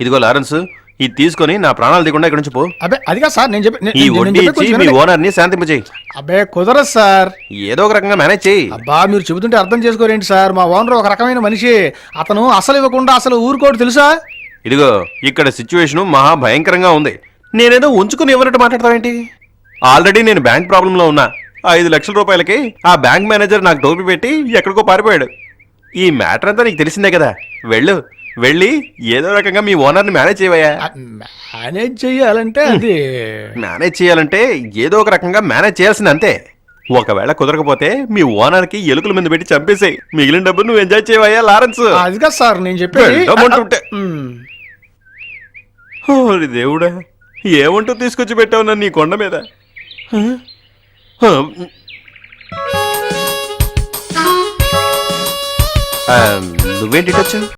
ఇదిగో లారెన్స్, ఇది తీసుకొని నా ప్రాణాలు దిగకుండా ఇక్కడ నుంచి పో. అబ్బే అదిగా సార్ నేను ఈ వడ్డీ ఇచ్చి మీ ఓనర్ ని శాంతింపజేయి. అబ్బే కుదరదు సార్. ఏదో ఒక రకంగా మేనేజ్ చేయి. అబ్బా మీరు చెబుతుంటే అర్థం చేసుకోరేంటి సార్, మా ఓనర్ ఒక రకమైన మనిషి. అతను అసలు ఇవ్వకుండా అసలు ఊరుకోడు తెలుసా. ఇదిగో ఇక్కడ సిచ్యువేషన్ మహా భయంకరంగా ఉంది. నేనేదో ఉంచుకుని ఇవ్వనట్టు మాట్లాడతావేంటి? ఆల్రెడీ నేను బ్యాంక్ ప్రాబ్లంలో ఉన్నా. 5 లక్షల రూపాయలకి ఆ బ్యాంక్ మేనేజర్ నాకు టోపీ పెట్టి ఎక్కడికో పారిపోయాడు. ఈ మ్యాటర్ అంతా నీకు తెలిసిందే కదా. వెళ్ళి ఏదో రకంగా మీ ఓనర్ని మేనేజ్ చేయవయ్యా. మేనేజ్ చెయ్యాలంటే అది మేనేజ్ చేయాలంటే ఏదో ఒక రకంగా మేనేజ్ చేయాల్సింది అంతే. ఒకవేళ కుదరకపోతే మీ ఓనర్కి ఎలుకల మీద పెట్టి చంపేసాయి. మిగిలిన డబ్బు నువ్వు ఎంజాయ్ చేయవయ్యా లారెన్స్. అదిగా సార్ నేను చెప్పేది. ఓరి దేవుడా, ఏమంటూ తీసుకొచ్చి పెట్టావు నన్ను నీ కొండ మీద. నువ్వేంటి వచ్చావు?